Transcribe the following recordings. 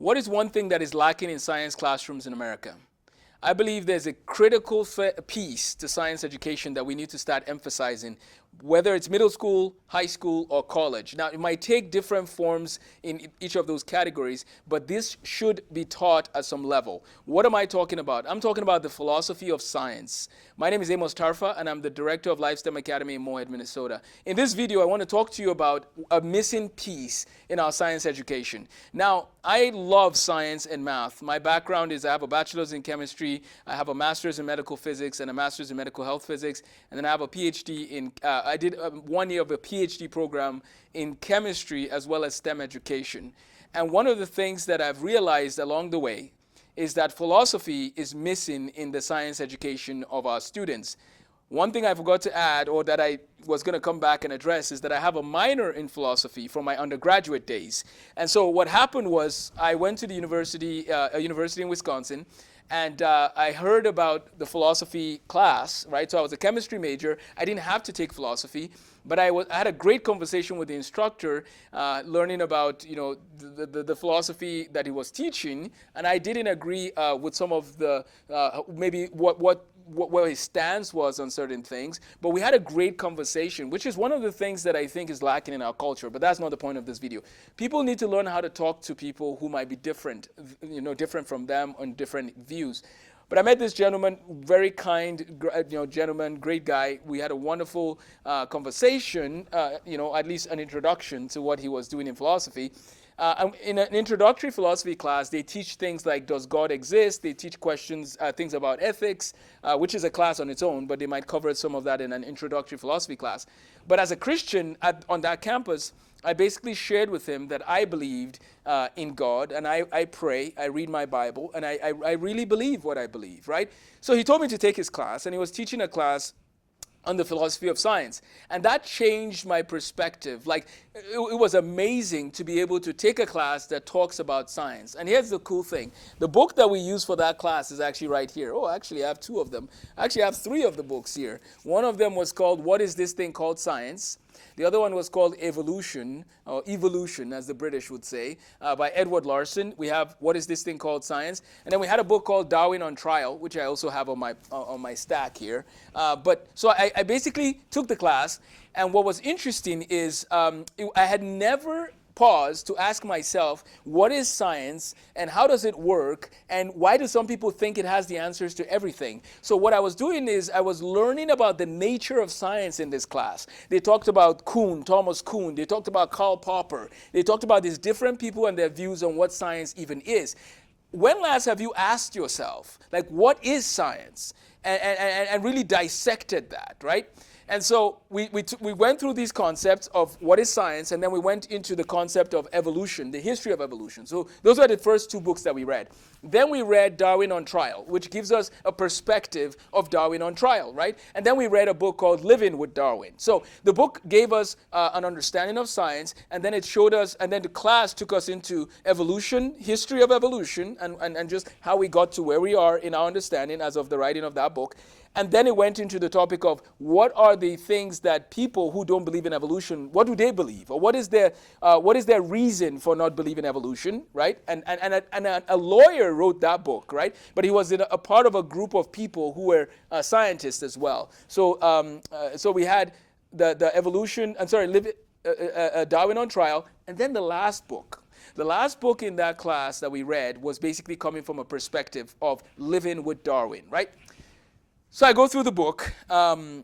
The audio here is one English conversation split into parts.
What is one thing that is lacking in science classrooms in America? I believe there's a critical piece to science education that we need to start emphasizing, whether it's middle school, high school, or college. Now, it might take different forms in each of those categories, but this should be taught at some level. What am I talking about? I'm talking about the philosophy of science. My name is Amos Tarfa, and I'm the director of Life STEM Academy in Moorhead, Minnesota. In this video, I want to talk to you about a missing piece in our science education. Now, I love science and math. My background is I have a bachelor's in chemistry, I have a master's in medical physics, and a master's in medical health physics, and then I have a PhD in, I did 1 year of a PhD program in chemistry as well as STEM education. And one of the things that I've realized along the way is that philosophy is missing in the science education of our students. One thing I forgot to add, or that I was going to come back and address, is that I have a minor in philosophy from my undergraduate days. And so what happened was I went to the university, a university in Wisconsin, and I heard about the philosophy class, right? So I was a chemistry major. I didn't have to take philosophy, but I had a great conversation with the instructor, learning about the philosophy that he was teaching, and I didn't agree with some of the maybe what his stance was on certain things, but we had a great conversation, which is one of the things that I think is lacking in our culture, but that's not the point of this video. People need to learn how to talk to people who might be different, different from them on different views. But I met this gentleman, very kind, gentleman, great guy. We had a wonderful conversation, at least an introduction to what he was doing in philosophy. In an introductory philosophy class, they teach things like, does God exist? They teach questions, things about ethics, which is a class on its own, but they might cover some of that in an introductory philosophy class. But as a Christian on that campus, I basically shared with him that I believed in God, and I pray, I read my Bible, and I really believe what I believe, right? So he told me to take his class, and he was teaching a class on the philosophy of science. And that changed my perspective. Like, it was amazing to be able to take a class that talks about science. And here's the cool thing. The book that we use for that class is actually right here. Oh, actually, I have 2 of them. I actually have 3 of the books here. One of them was called, What is This Thing Called Science? The other one was called Evolution, or Evolution, as the British would say, by Edward Larson. We have What is This Thing Called Science? And then we had a book called Darwin on Trial, which I also have on my stack here. So I basically took the class, and what was interesting is I had never paused to ask myself, what is science and how does it work, and why do some people think it has the answers to everything? So what I was doing is I was learning about the nature of science in this class. They talked about Thomas Kuhn. They talked about Karl Popper. They talked about these different people and their views on what science even is. When last have you asked yourself, like, what is science? And really dissected that, right? And so we went through these concepts of what is science, and then we went into the concept of evolution, the history of evolution. So those are the first 2 books that we read. Then we read Darwin on Trial, which gives us a perspective of Darwin on Trial, right? And then we read a book called Living with Darwin. So the book gave us an understanding of science, and then it showed us, and then the class took us into evolution, history of evolution, and just how we got to where we are in our understanding as of the writing of that book. And then it went into the topic of what are the things that people who don't believe in evolution, what do they believe? Or what is their reason for not believing evolution, right? And a lawyer wrote that book, right? But he was a part of a group of people who were scientists as well. So we had the evolution, Darwin on Trial, and then the last book. The last book in that class that we read was basically coming from a perspective of living with Darwin, right? So I go through the book. I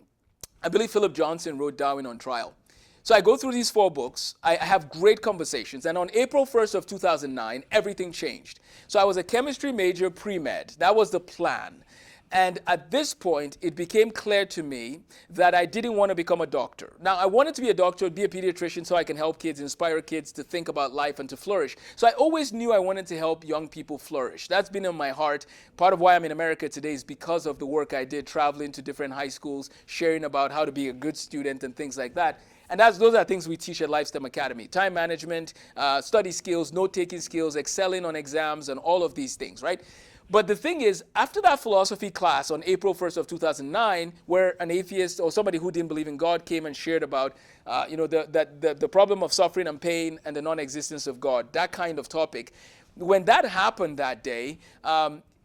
believe Philip Johnson wrote Darwin on Trial. So I go through these 4 books. I have great conversations. And on April 1st of 2009, everything changed. So I was a chemistry major pre-med. That was the plan. And at this point, it became clear to me that I didn't want to become a doctor. Now, I wanted to be a doctor, be a pediatrician, so I can help kids, inspire kids to think about life and to flourish. So I always knew I wanted to help young people flourish. That's been in my heart. Part of why I'm in America today is because of the work I did, traveling to different high schools, sharing about how to be a good student and things like that. And those are things we teach at Life STEM Academy. Time management, study skills, note-taking skills, excelling on exams, and all of these things, right? But the thing is, after that philosophy class on April 1st of 2009, where an atheist or somebody who didn't believe in God came and shared about, the problem of suffering and pain and the non-existence of God, that kind of topic, when that happened that day,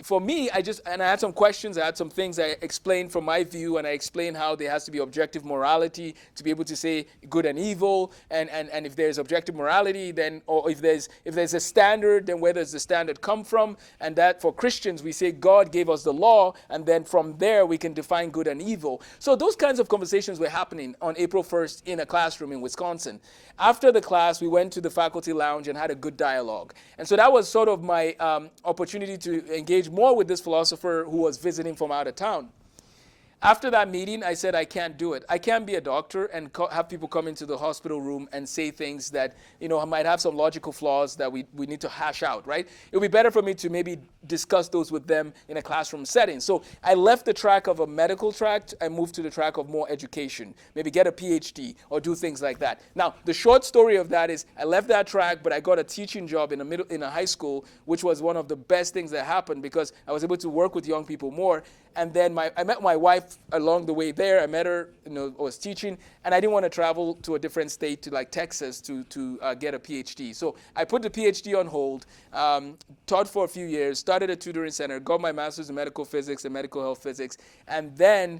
for me, I had some questions, I had some things I explained from my view, and I explained how there has to be objective morality to be able to say good and evil, and if there's objective morality, then, or if there's a standard, then where does the standard come from? And that for Christians, we say God gave us the law, and then from there we can define good and evil. So those kinds of conversations were happening on April 1st in a classroom in Wisconsin. After the class, we went to the faculty lounge and had a good dialogue. And so that was sort of my opportunity to engage more with this philosopher who was visiting from out of town. After that meeting, I said, I can't do it. I can't be a doctor and have people come into the hospital room and say things that, might have some logical flaws that we need to hash out, right? It would be better for me to maybe discuss those with them in a classroom setting. So I left the track of a medical track and moved to the track of more education, maybe get a PhD or do things like that. Now, the short story of that is I left that track, but I got a teaching job in a high school, which was one of the best things that happened because I was able to work with young people more. And then I met my wife along the way there. I met her, I was teaching, and I didn't want to travel to a different state to like Texas to get a PhD. So I put the PhD on hold, taught for a few years, started a tutoring center, got my master's in medical physics and medical health physics, and then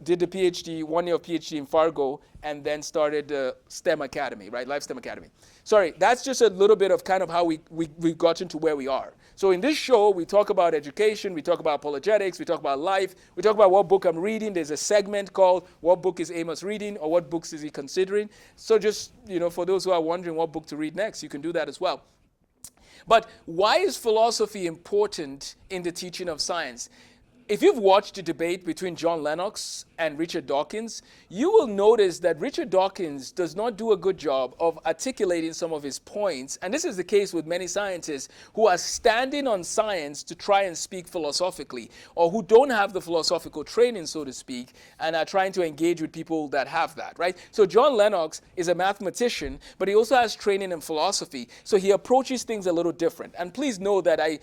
did the PhD, 1 year of PhD in Fargo, and then started the STEM Academy, right? Life STEM Academy. Sorry, that's just a little bit of kind of how we've gotten to where we are. So in this show, we talk about education, we talk about apologetics, we talk about life, we talk about what book I'm reading. There's a segment called What Book is Amos Reading, or What Books is he considering? So just, for those who are wondering what book to read next, you can do that as well. But why is philosophy important in the teaching of science? If you've watched the debate between John Lennox and Richard Dawkins, you will notice that Richard Dawkins does not do a good job of articulating some of his points. And this is the case with many scientists who are standing on science to try and speak philosophically, or who don't have the philosophical training, so to speak, and are trying to engage with people that have that, right? So John Lennox is a mathematician, but he also has training in philosophy. So he approaches things a little different. And please know that I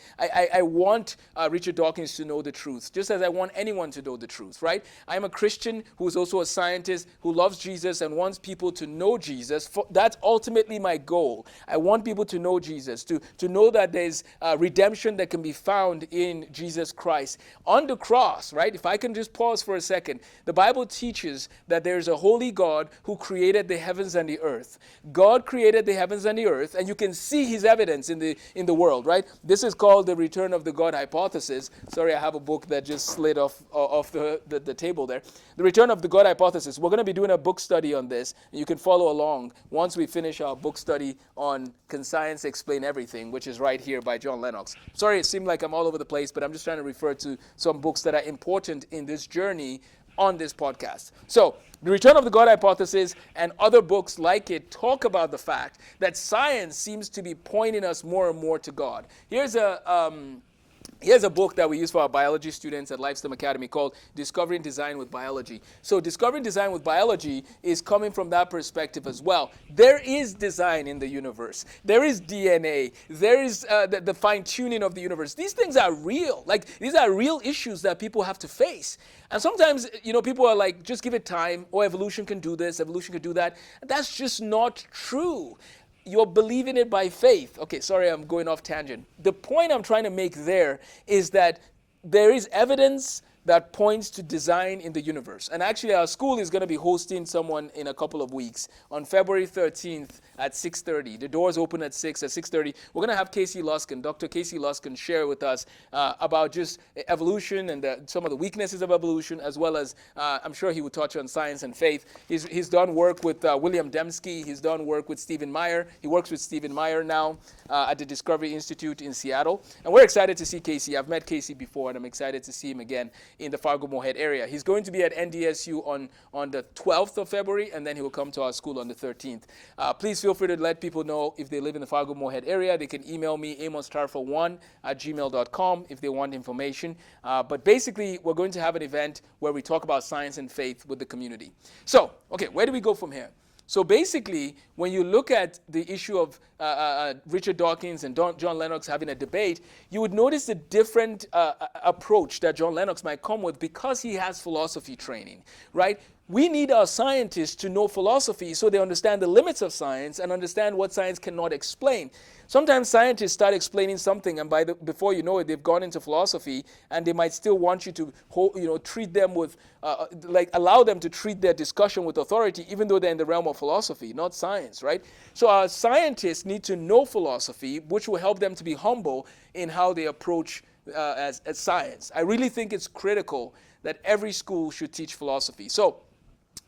want Richard Dawkins to know the truth, just as I want anyone to know the truth, right? I'm a Christian who is also a scientist who loves Jesus and wants people to know Jesus. That's ultimately my goal. I want people to know Jesus, to know that there's redemption that can be found in Jesus Christ. On the cross, right? If I can just pause for a second, the Bible teaches that there's a holy God who created the heavens and the earth. God created the heavens and the earth, and you can see his evidence in the world, right? This is called the return of the God hypothesis. Sorry, I have a book that just slid off the table there. The return of the God hypothesis. We're going to be doing a book study on this, and you can follow along once we finish our book study on Can Science Explain Everything, which is right here by John Lennox. Sorry, it seemed like I'm all over the place, but I'm just trying to refer to some books that are important in this journey on this podcast. So, The Return of the God Hypothesis and other books like it talk about the fact that science seems to be pointing us more and more to God. Here's a book that we use for our biology students at Life STEM Academy called Discovering Design with Biology. So Discovering Design with Biology is coming from that perspective as well. There is design in the universe. There is DNA. There is the fine-tuning of the universe. These things are real. Like, these are real issues that people have to face. And sometimes, people are like, just give it time, or evolution can do this, evolution can do that. That's just not true. You're believing it by faith. Okay, sorry, I'm going off tangent. The point I'm trying to make there is that there is evidence that points to design in the universe. And actually, our school is going to be hosting someone in a couple of weeks on February 13th at 6:30. The doors open at 6. At 6:30, we're going to have Casey Luskin, Dr. Casey Luskin, share with us about just evolution and some of the weaknesses of evolution, as well as I'm sure he would touch on science and faith. He's done work with William Dembski. He's done work with Stephen Meyer. He works with Stephen Meyer now at the Discovery Institute in Seattle. And we're excited to see Casey. I've met Casey before, and I'm excited to see him again in the Fargo-Moorhead area. He's going to be at NDSU on the 12th of February, and then he will come to our school on the 13th. Please feel free to let people know if they live in the Fargo-Moorhead area. They can email me, amostarfa1@gmail.com, if they want information. But basically, we're going to have an event where we talk about science and faith with the community. So, okay, where do we go from here? So basically, when you look at the issue of Richard Dawkins and John Lennox having a debate, you would notice the different approach that John Lennox might come with because he has philosophy training, right? We need our scientists to know philosophy so they understand the limits of science and understand what science cannot explain. Sometimes scientists start explaining something, and before you know it, they've gone into philosophy, and they might still want you to treat them with, allow them to treat their discussion with authority, even though they're in the realm of philosophy, not science, right? So our scientists need to know philosophy, which will help them to be humble in how they approach as science. I really think it's critical that every school should teach philosophy. So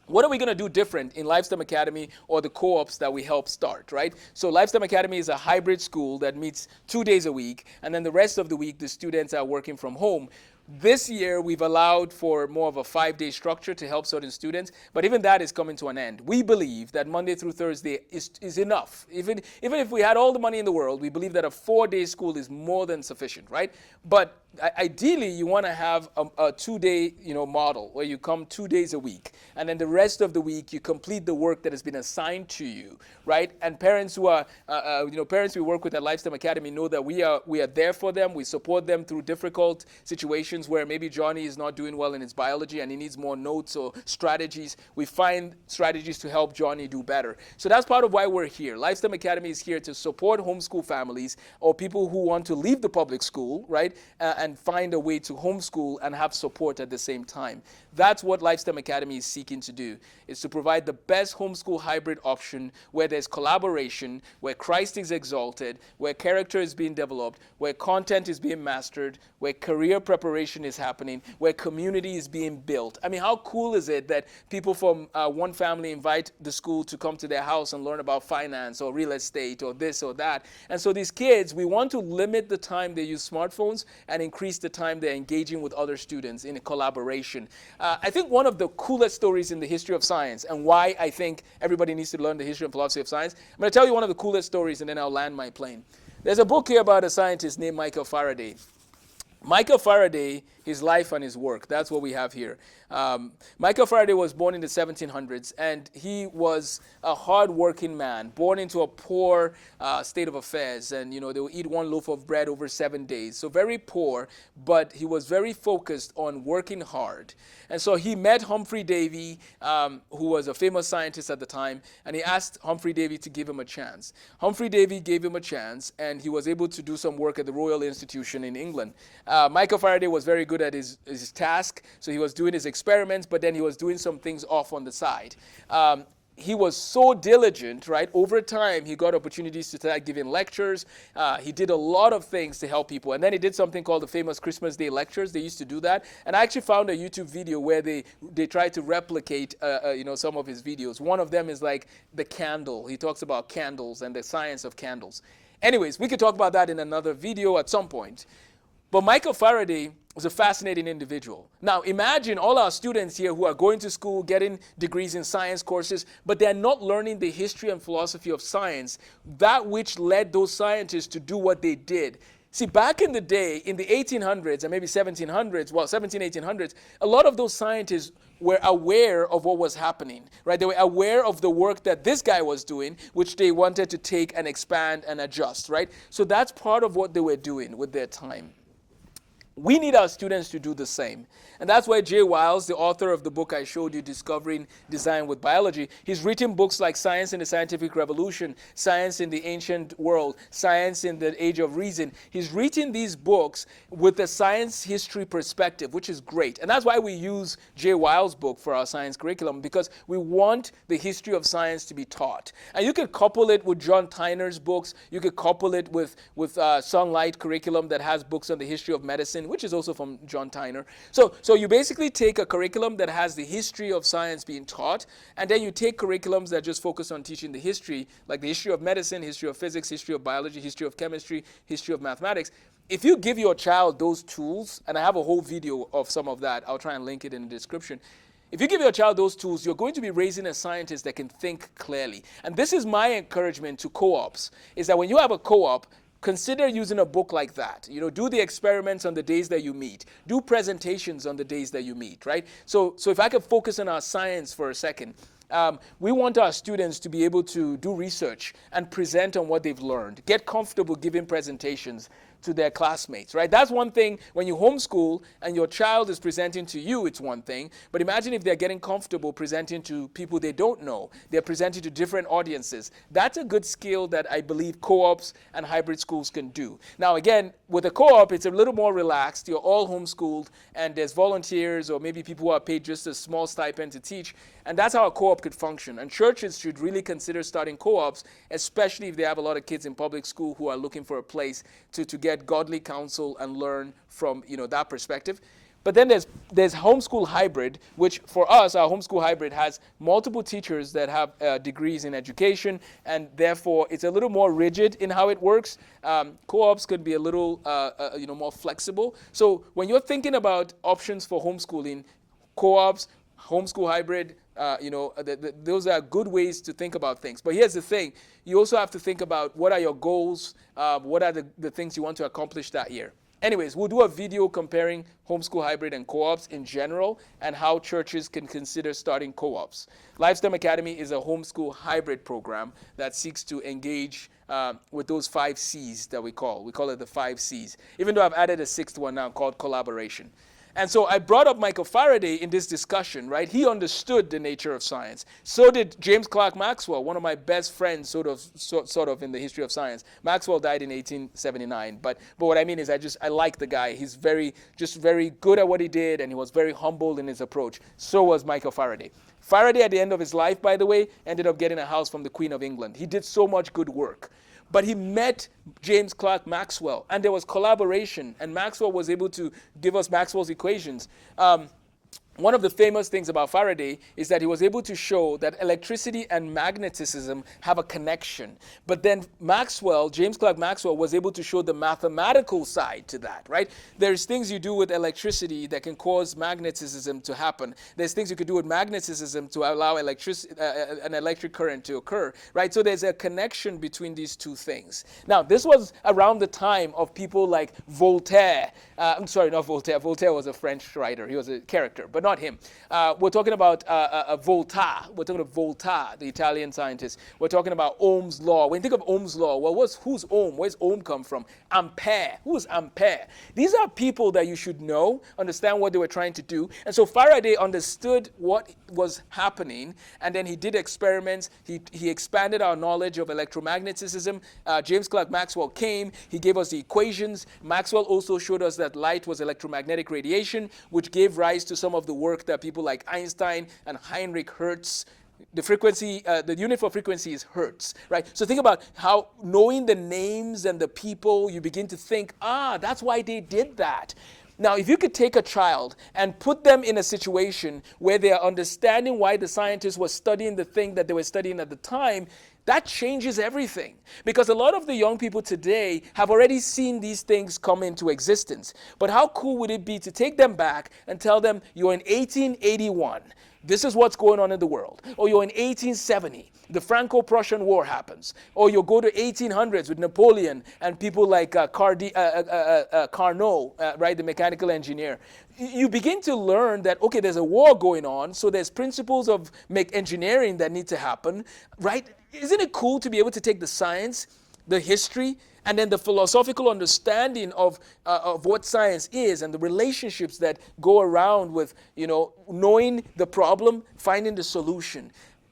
what are we going to do different in LifeSTEM Academy or the co-ops that we help start, right? So LifeSTEM Academy is a hybrid school that meets 2 days a week, and then the rest of the week the students are working from home. This year, we've allowed for more of a 5-day structure to help certain students, but even that is coming to an end. We believe that Monday through Thursday is enough. Even if we had all the money in the world, we believe that a 4-day school is more than sufficient, right? But ideally, you want to have a 2-day model where you come 2 days a week, and then the rest of the week you complete the work that has been assigned to you, right? And parents who are, parents we work with at LifeSTEM Academy know that we are there for them. We support them through difficult situations where maybe Johnny is not doing well in his biology and he needs more notes or strategies. We find strategies to help Johnny do better. So that's part of why we're here. LifeSTEM Academy is here to support homeschool families or people who want to leave the public school, right, and find a way to homeschool and have support at the same time. That's what LifeSTEM Academy is seeking to do, is to provide the best homeschool hybrid option where there's collaboration, where Christ is exalted, where character is being developed, where content is being mastered, where career preparation is happening, where community is being built. I mean, how cool is it that people from one family invite the school to come to their house and learn about finance or real estate or this or that? And so these kids, we want to limit the time they use smartphones and increase the time they're engaging with other students in a collaboration. I think one of the coolest stories in the history of science, and why I think everybody needs to learn the history and philosophy of science, I'm going to tell you one of the coolest stories and then I'll land my plane. There's a book here about a scientist named Michael Faraday. Michael Faraday, his life and his work, that's what we have here. Michael Faraday was born in the 1700s, and he was a hard-working man, born into a poor state of affairs, and they would eat one loaf of bread over 7 days. So very poor, but he was very focused on working hard. And so he met Humphrey Davy, who was a famous scientist at the time, and he asked Humphrey Davy to give him a chance. Humphrey Davy gave him a chance, and he was able to do some work at the Royal Institution in England. Michael Faraday was very good at his task, so he was doing his experiments, but then he was doing some things off on the side. He was so diligent, right? Over time, he got opportunities to start giving lectures. He did a lot of things to help people. And then he did something called the famous Christmas Day lectures. They used to do that. And I actually found a YouTube video where they tried to replicate, some of his videos. One of them is like the candle. He talks about candles and the science of candles. Anyways, we could talk about that in another video at some point. But Michael Faraday was a fascinating individual. Now, imagine all our students here who are going to school, getting degrees in science courses, but they're not learning the history and philosophy of science, that which led those scientists to do what they did. See, back in the day, in the 1800s and maybe 1700s, 1800s, a lot of those scientists were aware of what was happening, right? They were aware of the work that this guy was doing, which they wanted to take and expand and adjust, right? So that's part of what they were doing with their time. We need our students to do the same. And that's why Jay Wiles, the author of the book I showed you, Discovering Design with Biology, he's written books like Science in the Scientific Revolution, Science in the Ancient World, Science in the Age of Reason. He's written these books with a science history perspective, which is great. And that's why we use Jay Wiles' book for our science curriculum, because we want the history of science to be taught. And you could couple it with John Tyner's books. You could couple it with Sunlight curriculum that has books on the history of medicine, which is also from John Tyner. So you basically take a curriculum that has the history of science being taught, and then you take curriculums that just focus on teaching the history, like the history of medicine, history of physics, history of biology, history of chemistry, history of mathematics. If you give your child those tools, and I have a whole video of some of that, I'll try and link it in the description. If you give your child those tools, you're going to be raising a scientist that can think clearly. And this is my encouragement to co-ops, is that when you have a co-op, consider using a book like that. Do the experiments on the days that you meet. Do presentations on the days that you meet, right? So if I could focus on our science for a second, we want our students to be able to do research and present on what they've learned. Get comfortable giving presentations. to their classmates, right? That's one thing. When you homeschool and your child is presenting to you, it's one thing. But imagine if they're getting comfortable presenting to people they don't know. They're presenting to different audiences. That's a good skill that I believe co-ops and hybrid schools can do. Now, again, with a co-op, it's a little more relaxed. You're all homeschooled, and there's volunteers or maybe people who are paid just a small stipend to teach. And that's how a co-op could function. And churches should really consider starting co-ops, especially if they have a lot of kids in public school who are looking for a place to get godly counsel and learn from that perspective. But then there's homeschool hybrid, which for us, our homeschool hybrid has multiple teachers that have degrees in education, and therefore it's a little more rigid in how it works. Co-ops could be a little more flexible. So when you're thinking about options for homeschooling, co-ops, homeschool hybrid, those are good ways to think about things. But here's the thing. You also have to think about what are your goals, what are the things you want to accomplish that year. Anyways, we'll do a video comparing homeschool hybrid and co-ops in general and how churches can consider starting co-ops. Lifestem Academy is a homeschool hybrid program that seeks to engage with those 5 C's that we call. We call it the 5 C's, even though I've added a 6th one now called collaboration. And so I brought up Michael Faraday in this discussion, right? He understood the nature of science. So did James Clerk Maxwell, one of my best friends sort of in the history of science. Maxwell died in 1879. But what I mean is I like the guy. He's very good at what he did, and he was very humble in his approach. So was Michael Faraday. Faraday, at the end of his life, by the way, ended up getting a house from the Queen of England. He did so much good work. But he met James Clerk Maxwell, and there was collaboration, and Maxwell was able to give us Maxwell's equations. One of the famous things about Faraday is that he was able to show that electricity and magnetism have a connection. But then James Clerk Maxwell, was able to show the mathematical side to that, right? There's things you do with electricity that can cause magnetism to happen. There's things you could do with magnetism to allow an electric current to occur, right? So there's a connection between these two things. Now, this was around the time of people like Voltaire. I'm sorry, not Voltaire. Voltaire was a French writer. He was a character, but not him. We're talking about Volta. We're talking about Volta, the Italian scientist. We're talking about Ohm's law. When you think of Ohm's law, well, who's Ohm? Where's Ohm come from? Ampere. Who's Ampere? These are people that you should know, understand what they were trying to do. And so Faraday understood what was happening, and then he did experiments. He expanded our knowledge of electromagnetism. James Clerk Maxwell came. He gave us the equations. Maxwell also showed us that light was electromagnetic radiation, which gave rise to some of the work that people like Einstein and Heinrich Hertz. The frequency, the unit for frequency is hertz, right? So think about how knowing the names and the people, you begin to think, that's why they did that. Now, if you could take a child and put them in a situation where they are understanding why the scientists were studying the thing that they were studying at the time, that changes everything. Because a lot of the young people today have already seen these things come into existence. But how cool would it be to take them back and tell them, you're in 1881. This is what's going on in the world. Or you're in 1870. The Franco-Prussian War happens. Or you go to 1800s with Napoleon and people like Carnot, right, the mechanical engineer. You begin to learn that, okay, there's a war going on, so there's principles of engineering that need to happen, right? Isn't it cool to be able to take the science, the history, and then the philosophical understanding of what science is and the relationships that go around with, knowing the problem, finding the solution.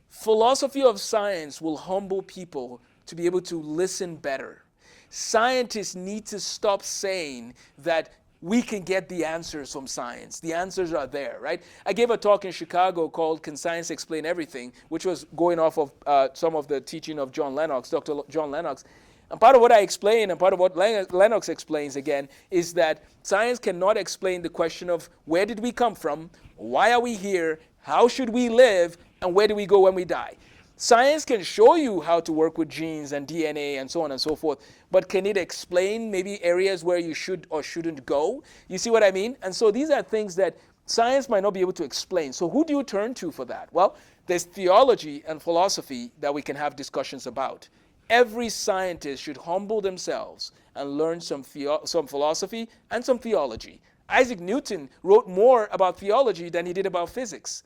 Philosophy of science will humble people to be able to listen better. Scientists need to stop saying that we can get the answers from science. The answers are there, right? I gave a talk in Chicago called Can Science Explain Everything, which was going off of some of the teaching of John Lennox, Dr. John Lennox. And part of what I explain and part of what Lennox explains again is that science cannot explain the question of where did we come from, why are we here, how should we live, and where do we go when we die. Science can show you how to work with genes and DNA and so on and so forth, but can it explain maybe areas where you should or shouldn't go? You see what I mean? And so these are things that science might not be able to explain. So who do you turn to for that? Well, there's theology and philosophy that we can have discussions about. Every scientist should humble themselves and learn some philosophy and some theology. Isaac Newton wrote more about theology than he did about physics.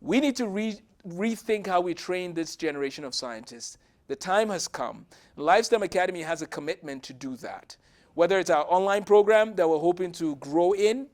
We need to rethink how we train this generation of scientists. The time has come. Lifestem Academy has a commitment to do that. whether it's our online program that we're hoping to grow in,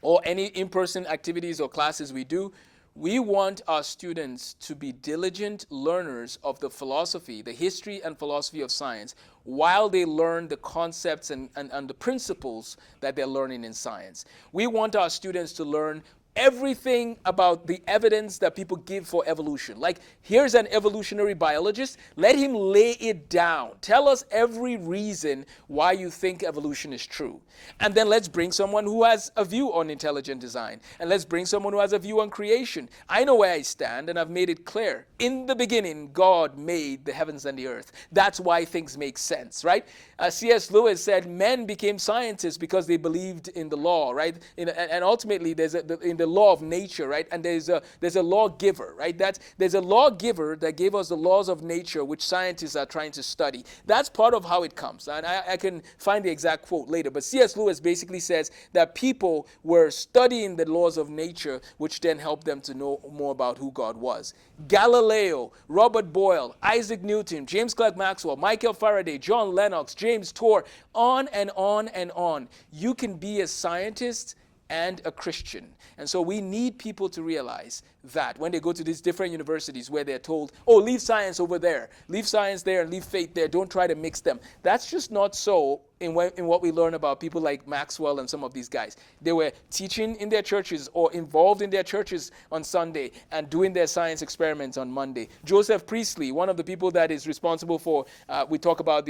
or any in-person activities or classes we do, we want our students to be diligent learners of the philosophy, the history and philosophy of science, while they learn the concepts and the principles that they're learning in science. We want our students to learn everything about the evidence that people give for evolution. Like, here's an evolutionary biologist. Let him lay it down. Tell us every reason why you think evolution is true. And then let's bring someone who has a view on intelligent design. And let's bring someone who has a view on creation. I know where I stand, and I've made it clear. In the beginning, God made the heavens and the earth. That's why things make sense, right? C.S. Lewis said men became scientists because they believed in the law, right? And ultimately, in the law of nature, right? And there's a lawgiver, right? There's a lawgiver that gave us the laws of nature, which scientists are trying to study. That's part of how it comes. And I can find the exact quote later. But C.S. Lewis basically says that people were studying the laws of nature, which then helped them to know more about who God was. Galileo, Robert Boyle, Isaac Newton, James Clerk Maxwell, Michael Faraday, John Lennox, James Tour, on and on and on. You can be a scientist and a Christian. And so we need people to realize that when they go to these different universities where they're told, oh, leave science over there, leave science there and leave faith there, don't try to mix them. That's just not so in what we learn about people like Maxwell and some of these guys. They were teaching in their churches or involved in their churches on Sunday and doing their science experiments on Monday. Joseph Priestley, one of the people that is responsible for, we talk about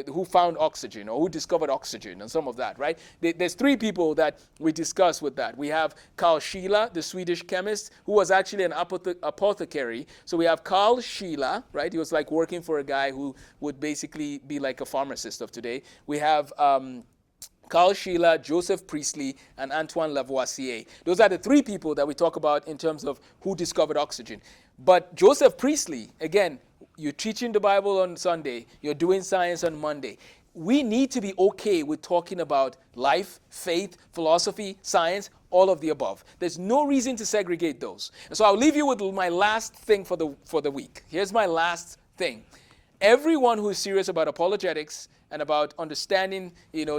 who found oxygen or who discovered oxygen and some of that, right? There's three people that we discuss with that. We have Carl Scheele, the Swedish chemist, who was actually an apothecary. So we have Carl Scheele, right? He was like working for a guy who would basically be like a pharmacist of today. We have Carl Scheele, Joseph Priestley, and Antoine Lavoisier. Those are the three people that we talk about in terms of who discovered oxygen. But Joseph Priestley, again, you're teaching the Bible on Sunday, you're doing science on Monday. We need to be okay with talking about life, faith, philosophy, science, all of the above. There's no reason to segregate those. And so I'll leave you with my last thing for the week. Here's my last thing. Everyone who is serious about apologetics and about understanding,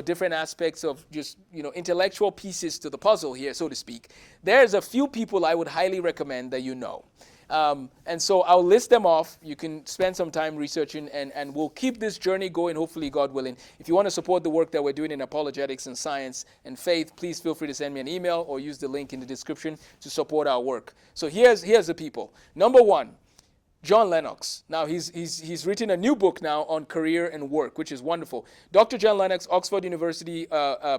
different aspects of just, intellectual pieces to the puzzle here, so to speak, there's a few people I would highly recommend that you know. And so I'll list them off. You can spend some time researching, and we'll keep this journey going, hopefully, God willing. If you want to support the work that we're doing in apologetics and science and faith, please feel free to send me an email or use the link in the description to support our work. So here's the people. Number one, John Lennox. Now, he's written a new book now on career and work, which is wonderful. Dr. John Lennox, Oxford University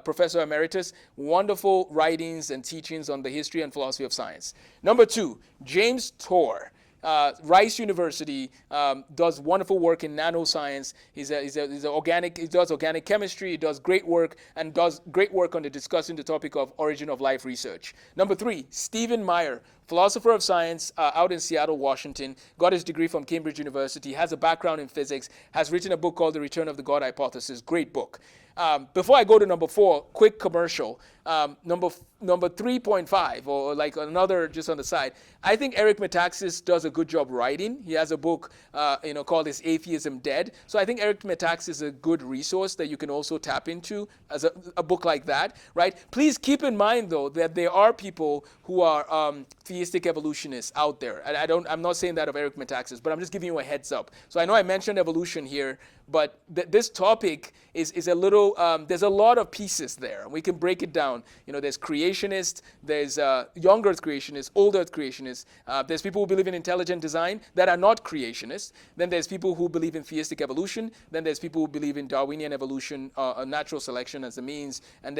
Professor Emeritus, wonderful writings and teachings on the history and philosophy of science. Number two, James Tour. Rice University does wonderful work in nanoscience. He does organic chemistry. He does great work and does great work on discussing the topic of origin of life research. Number three, Stephen Meyer, philosopher of science out in Seattle, Washington, got his degree from Cambridge University, has a background in physics, has written a book called The Return of the God Hypothesis. Great book. Before I go to number four, quick commercial. Number 3.5, or like another just on the side. I think Eric Metaxas does a good job writing. He has a book, called Is Atheism Dead? So I think Eric Metaxas is a good resource that you can also tap into as a book like that, right? Please keep in mind, though, that there are people who are theistic evolutionists out there. And I'm not saying that of Eric Metaxas, but I'm just giving you a heads up. So I know I mentioned evolution here, but this topic is a little, there's a lot of pieces there. We can break it down. There's creationists, there's young earth creationists, old earth creationists. There's people who believe in intelligent design that are not creationists. Then there's people who believe in theistic evolution. Then there's people who believe in Darwinian evolution, natural selection as a means. And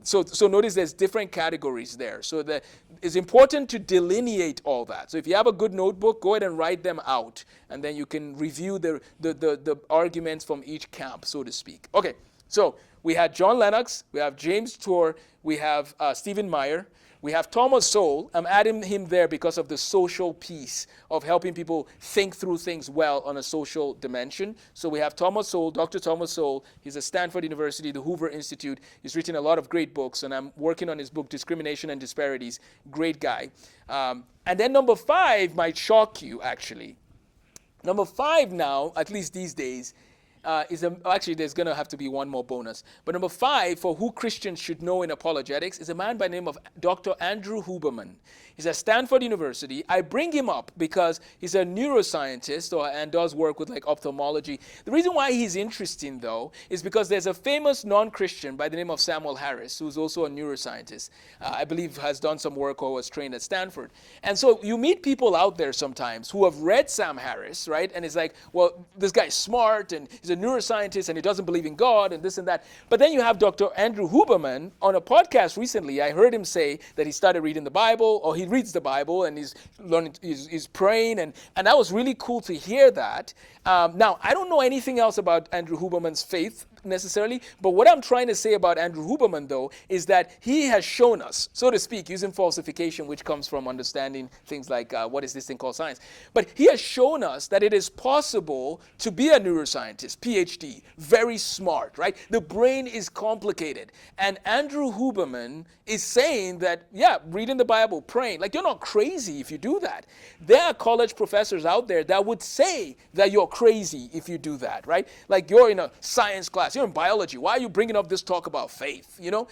so notice there's different categories there. So it's important to delineate all that. So if you have a good notebook, go ahead and write them out. And then you can review the arguments from each camp, so to speak. Okay, so we had John Lennox, we have James Tour, we have Stephen Meyer, we have Thomas Sowell. I'm adding him there because of the social piece of helping people think through things well on a social dimension. So we have Thomas Sowell, Dr. Thomas Sowell. He's at Stanford University, the Hoover Institute. He's written a lot of great books, and I'm working on his book, Discrimination and Disparities. Great guy. And then number 5 might shock you, actually. Number 5 now, at least these days, actually, there's going to have to be one more bonus. But number 5, for who Christians should know in apologetics, is a man by the name of Dr. Andrew Huberman. He's at Stanford University. I bring him up because he's a neuroscientist and does work with like ophthalmology. The reason why he's interesting, though, is because there's a famous non-Christian by the name of Samuel Harris, who's also a neuroscientist. I believe has done some work or was trained at Stanford. And so you meet people out there sometimes who have read Sam Harris, right? And it's like, well, this guy's smart and he's a neuroscientist and he doesn't believe in God and this and that. But then you have Dr. Andrew Huberman on a podcast recently. I heard him say that he started reading the Bible, or he reads the Bible and he's learning, he's praying, and that was really cool to hear that. Now, I don't know anything else about Andrew Huberman's faith necessarily, but what I'm trying to say about Andrew Huberman, though, is that he has shown us, so to speak, using falsification, which comes from understanding things like what is this thing called science, but he has shown us that it is possible to be a neuroscientist, PhD, very smart, right? The brain is complicated, and Andrew Huberman is saying that, yeah, reading the Bible, praying, like, you're not crazy if you do that. There are college professors out there that would say that you're crazy if you do that, right? Like, you're in a science class, you're in biology, why are you bringing up this talk about faith, you know?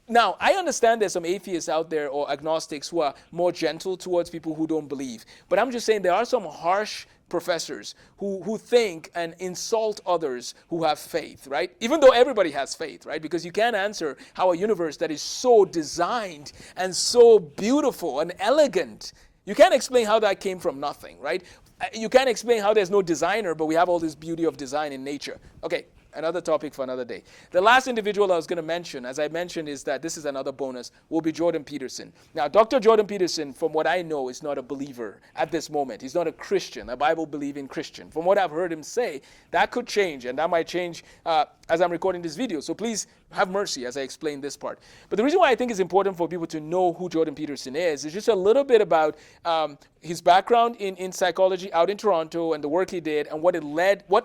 Now, I understand there's some atheists out there or agnostics who are more gentle towards people who don't believe, but I'm just saying there are some harsh professors who think and insult others who have faith, right? Even though everybody has faith, right? Because you can't answer how a universe that is so designed and so beautiful and elegant, you can't explain how that came from nothing, right? You can't explain how there's no designer, but we have all this beauty of design in nature. Okay, another topic for another day. The last individual I was going to mention, as I mentioned, is that this is another bonus, will be Jordan Peterson. Now, Dr. Jordan Peterson, from what I know, is not a believer at this moment. He's not a Christian, a Bible-believing Christian. From what I've heard him say, that could change, and that might change as I'm recording this video. So please have mercy as I explain this part. But the reason why I think it's important for people to know who Jordan Peterson is just a little bit about his background in psychology out in Toronto and the work he did and what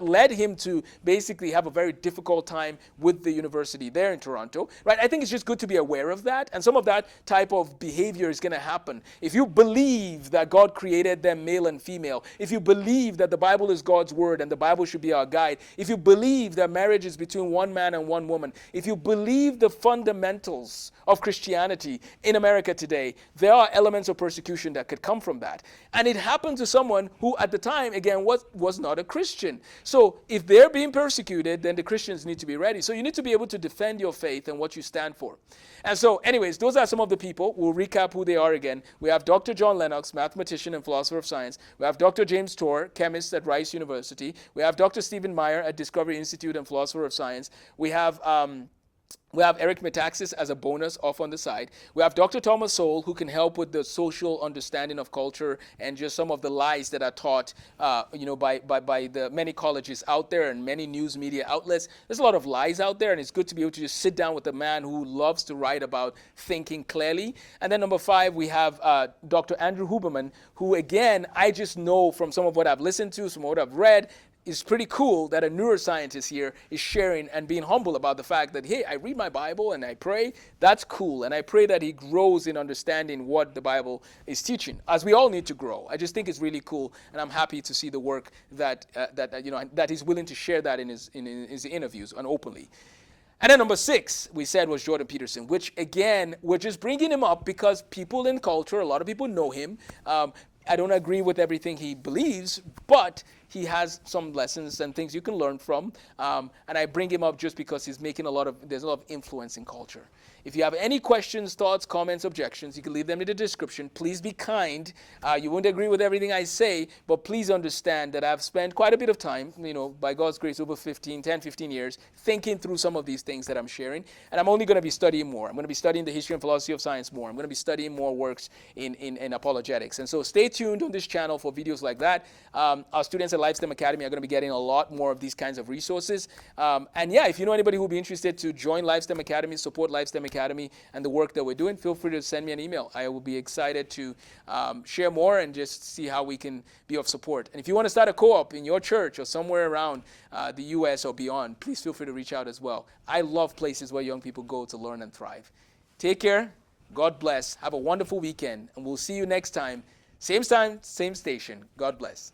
led him to basically have a very difficult time with the university there in Toronto, right? I think it's just good to be aware of that, and some of that type of behavior is going to happen. If you believe that God created them male and female, if you believe that the Bible is God's word and the Bible should be our guide, if you believe that marriage is between one man and one woman, if you believe the fundamentals of Christianity in America today, there are elements of persecution that could come from that. And it happened to someone who at the time, again, was not a Christian. So if they're being persecuted, then the Christians need to be ready. So you need to be able to defend your faith and what you stand for. And so anyways, those are some of the people. We'll recap who they are again. We have Dr. John Lennox, mathematician and philosopher of science. We have Dr. James Torr, chemist at Rice University. We have Dr. Stephen Meyer at Discovery Institute and philosopher of science. We have Eric Metaxas as a bonus off on the side. We have Dr. Thomas Sowell, who can help with the social understanding of culture and just some of the lies that are taught by the many colleges out there and many news media outlets. There's a lot of lies out there, and it's good to be able to just sit down with a man who loves to write about thinking clearly. And then number 5, we have Dr. Andrew Huberman, who, again, I just know from some of what I've listened to, some of what I've read, it's pretty cool that a neuroscientist here is sharing and being humble about the fact that, hey, I read my Bible and I pray. That's cool. And I pray that he grows in understanding what the Bible is teaching, as we all need to grow. I just think it's really cool, and I'm happy to see the work that he's willing to share that in his interviews and openly. And then number 6, we said, was Jordan Peterson, which, again, we're just bringing him up because people in culture, a lot of people know him. I don't agree with everything he believes, but he has some lessons and things you can learn from. And I bring him up just because he's making there's a lot of influence in culture. If you have any questions, thoughts, comments, objections, you can leave them in the description. Please be kind. You won't agree with everything I say, but please understand that I've spent quite a bit of time, by God's grace, over 10, 15 years, thinking through some of these things that I'm sharing. And I'm only going to be studying more. I'm going to be studying the history and philosophy of science more. I'm going to be studying more works in apologetics. And so stay tuned on this channel for videos like that. Our students at LifeSTEM Academy are going to be getting a lot more of these kinds of resources. And yeah, if you know anybody who will be interested to join LifeSTEM Academy, support LifeSTEM Academy and the work that we're doing, feel free to send me an email. I will be excited to share more and just see how we can be of support. And if you want to start a co-op in your church or somewhere around the U.S. or beyond, please feel free to reach out as well. I love places where young people go to learn and thrive. Take care. God bless. Have a wonderful weekend. And we'll see you next time. Same time, same station. God bless.